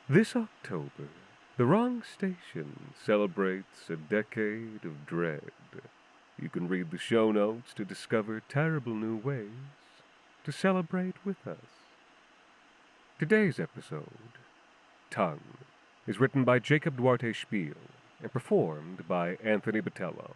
This October, the wrong station celebrates a decade of dread. You can read the show notes to discover terrible new ways to celebrate with us. Today's episode, Tongue, is written by Jacob Duarte Spiel and performed by Anthony Botelho.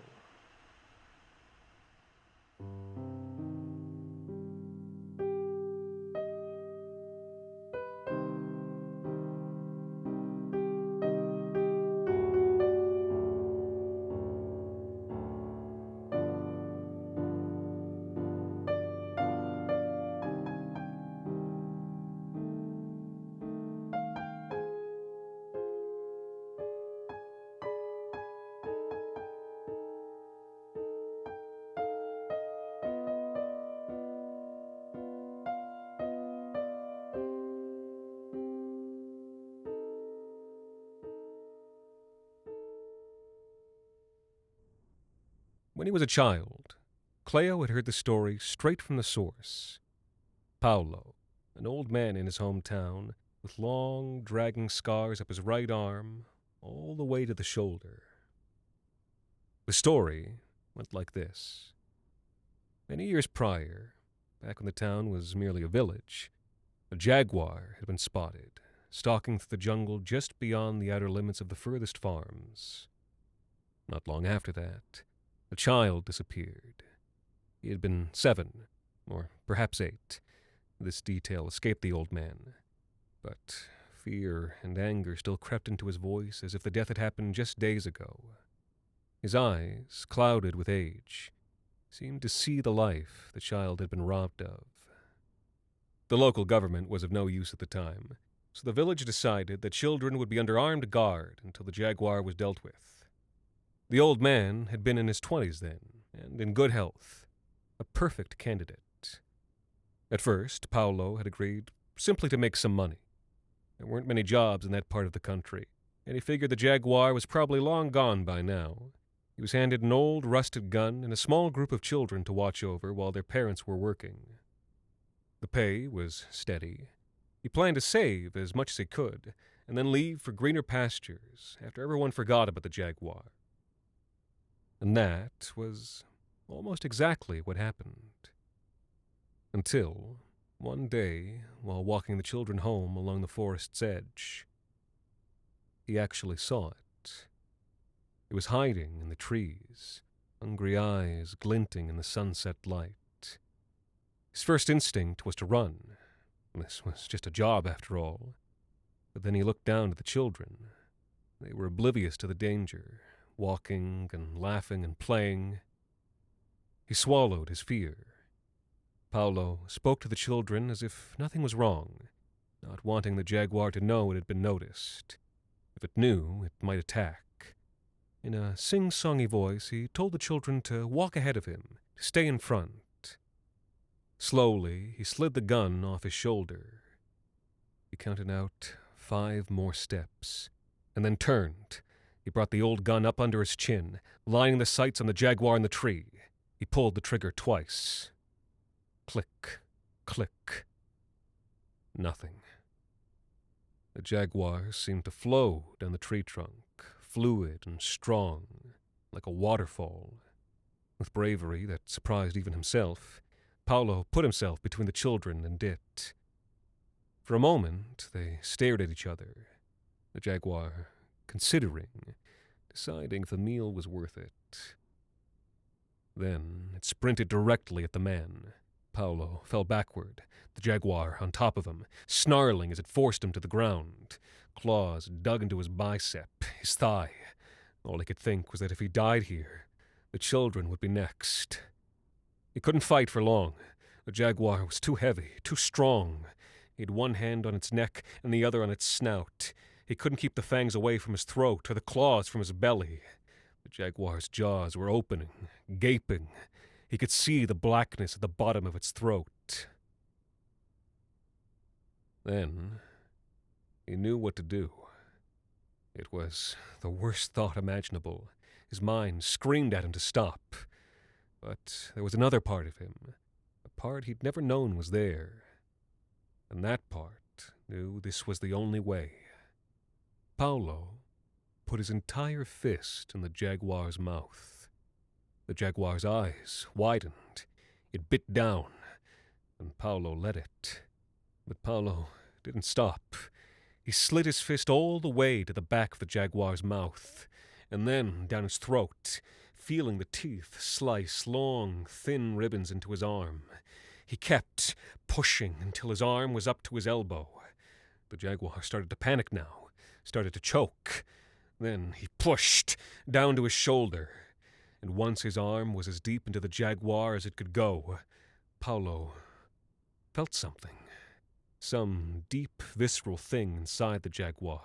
When he was a child, Cleo had heard the story straight from the source. Paolo, an old man in his hometown, with long, dragging scars up his right arm, all the way to the shoulder. The story went like this. Many years prior, back when the town was merely a village, a jaguar had been spotted, stalking through the jungle just beyond the outer limits of the furthest farms. Not long after that, a child disappeared. He had been 7, or perhaps 8. This detail escaped the old man, but fear and anger still crept into his voice as if the death had happened just days ago. His eyes, clouded with age, seemed to see the life the child had been robbed of. The local government was of no use at the time, so the village decided that children would be under armed guard until the jaguar was dealt with. The old man had been in his 20s then, and in good health, a perfect candidate. At first, Paolo had agreed simply to make some money. There weren't many jobs in that part of the country, and he figured the jaguar was probably long gone by now. He was handed an old, rusted gun and a small group of children to watch over while their parents were working. The pay was steady. He planned to save as much as he could, and then leave for greener pastures after everyone forgot about the jaguar. And that was almost exactly what happened. Until, one day, while walking the children home along the forest's edge, he actually saw it. It was hiding in the trees, hungry eyes glinting in the sunset light. His first instinct was to run. This was just a job, after all. But then he looked down at the children. They were oblivious to the danger, walking and laughing and playing. He swallowed his fear. Paolo spoke to the children as if nothing was wrong, not wanting the jaguar to know it had been noticed. If it knew, it might attack. In a sing-songy voice, he told the children to walk ahead of him, to stay in front. Slowly, he slid the gun off his shoulder. He counted out 5 more steps, and then turned. He brought the old gun up under his chin, lining the sights on the jaguar in the tree. He pulled the trigger twice. Click, click. Nothing. The jaguar seemed to flow down the tree trunk, fluid and strong, like a waterfall. With bravery that surprised even himself, Paolo put himself between the children and it. For a moment, they stared at each other, the jaguar considering, deciding if the meal was worth it. Then it sprinted directly at the man. Paolo fell backward, the jaguar on top of him, snarling as it forced him to the ground. Claws dug into his bicep, his thigh. All he could think was that if he died here, the children would be next. He couldn't fight for long. The jaguar was too heavy, too strong. He had one hand on its neck and the other on its snout. He couldn't keep the fangs away from his throat or the claws from his belly. The jaguar's jaws were opening, gaping. He could see the blackness at the bottom of its throat. Then, he knew what to do. It was the worst thought imaginable. His mind screamed at him to stop. But there was another part of him, a part he'd never known was there. And that part knew this was the only way. Paulo put his entire fist in the jaguar's mouth. The jaguar's eyes widened. It bit down, and Paulo let it. But Paulo didn't stop. He slid his fist all the way to the back of the jaguar's mouth, and then down his throat, feeling the teeth slice long, thin ribbons into his arm. He kept pushing until his arm was up to his elbow. The jaguar started to panic now, started to choke. Then he pushed down to his shoulder, and once his arm was as deep into the jaguar as it could go, Paulo felt something. Some deep, visceral thing inside the jaguar,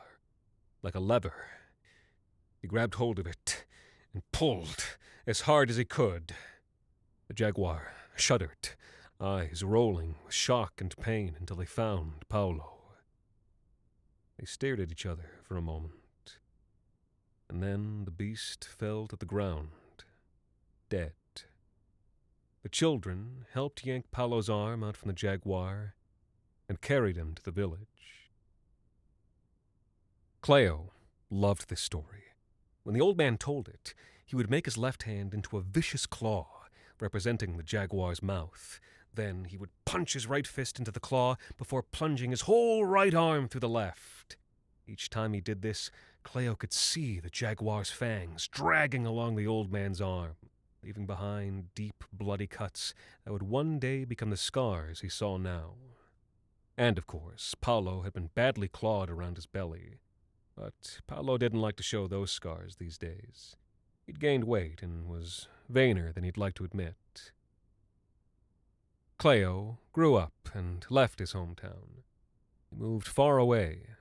like a lever. He grabbed hold of it and pulled as hard as he could. The jaguar shuddered, eyes rolling with shock and pain until they found Paulo. They stared at each other for a moment, and then the beast fell to the ground, dead. The children helped yank Paulo's arm out from the jaguar and carried him to the village. Cleo loved this story. When the old man told it, he would make his left hand into a vicious claw, representing the jaguar's mouth. Then he would punch his right fist into the claw before plunging his whole right arm through the left. Each time he did this, Cleo could see the jaguar's fangs dragging along the old man's arm, leaving behind deep, bloody cuts that would one day become the scars he saw now. And, of course, Paulo had been badly clawed around his belly. But Paulo didn't like to show those scars these days. He'd gained weight and was vainer than he'd like to admit. Cleo grew up and left his hometown. He moved far away,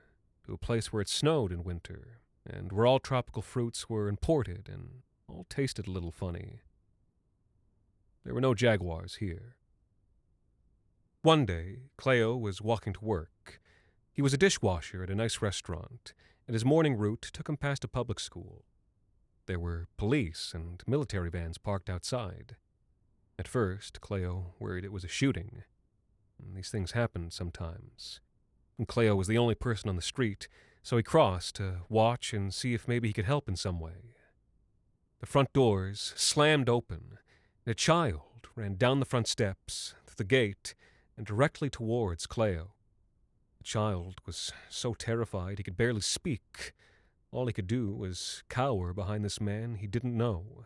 to a place where it snowed in winter, and where all tropical fruits were imported and all tasted a little funny. There were no jaguars here. One day, Cleo was walking to work. He was a dishwasher at a nice restaurant, and his morning route took him past a public school. There were police and military vans parked outside. At first, Cleo worried it was a shooting. These things happened sometimes. And Cleo was the only person on the street, so he crossed to watch and see if maybe he could help in some way. The front doors slammed open, and a child ran down the front steps, through the gate, and directly towards Cleo. The child was so terrified he could barely speak. All he could do was cower behind this man he didn't know.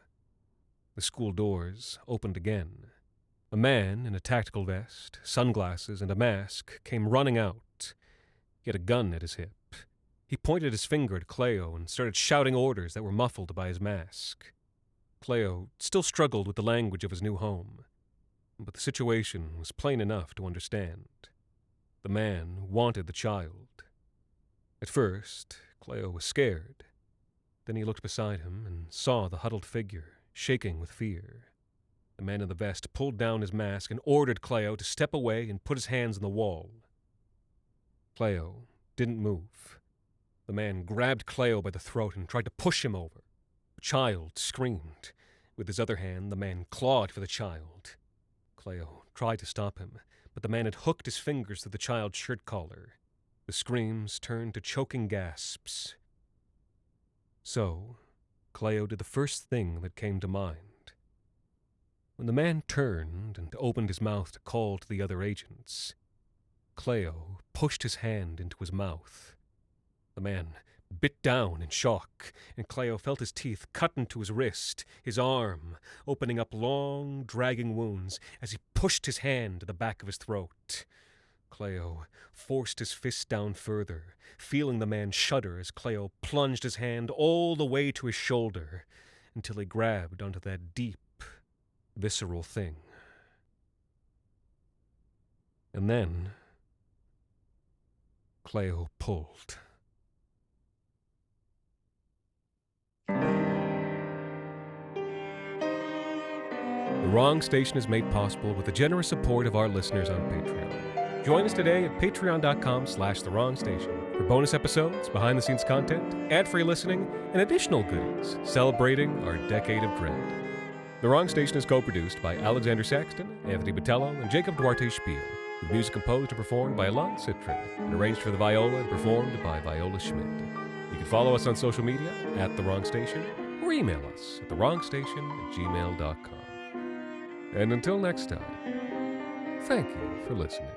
The school doors opened again. A man in a tactical vest, sunglasses, and a mask came running out. He had a gun at his hip. He pointed his finger at Cleo and started shouting orders that were muffled by his mask. Cleo still struggled with the language of his new home, but the situation was plain enough to understand. The man wanted the child. At first, Cleo was scared. Then he looked beside him and saw the huddled figure, shaking with fear. The man in the vest pulled down his mask and ordered Cleo to step away and put his hands on the wall. Cleo didn't move. The man grabbed Cleo by the throat and tried to push him over. The child screamed. With his other hand, the man clawed for the child. Cleo tried to stop him, but the man had hooked his fingers through the child's shirt collar. The screams turned to choking gasps. So, Cleo did the first thing that came to mind. When the man turned and opened his mouth to call to the other agents, Cleo pushed his hand into his mouth. The man bit down in shock, and Cleo felt his teeth cut into his wrist, his arm, opening up long, dragging wounds as he pushed his hand to the back of his throat. Cleo forced his fist down further, feeling the man shudder as Cleo plunged his hand all the way to his shoulder until he grabbed onto that deep, visceral thing. And then Cleo pulled. The Wrong Station is made possible with the generous support of our listeners on Patreon. Join us today at patreon.com/thewrongstation for bonus episodes, behind-the-scenes content, ad-free listening, and additional goodies celebrating our decade of dread. The Wrong Station is co-produced by Alexander Saxton, Anthony Botelho, and Jacob Duarte Spiel. with music composed and performed by Alon Citrin and arranged for the viola and performed by Viola Schmidt. You can follow us on social media at The Wrong Station or email us at thewrongstation@gmail.com. And until next time, thank you for listening.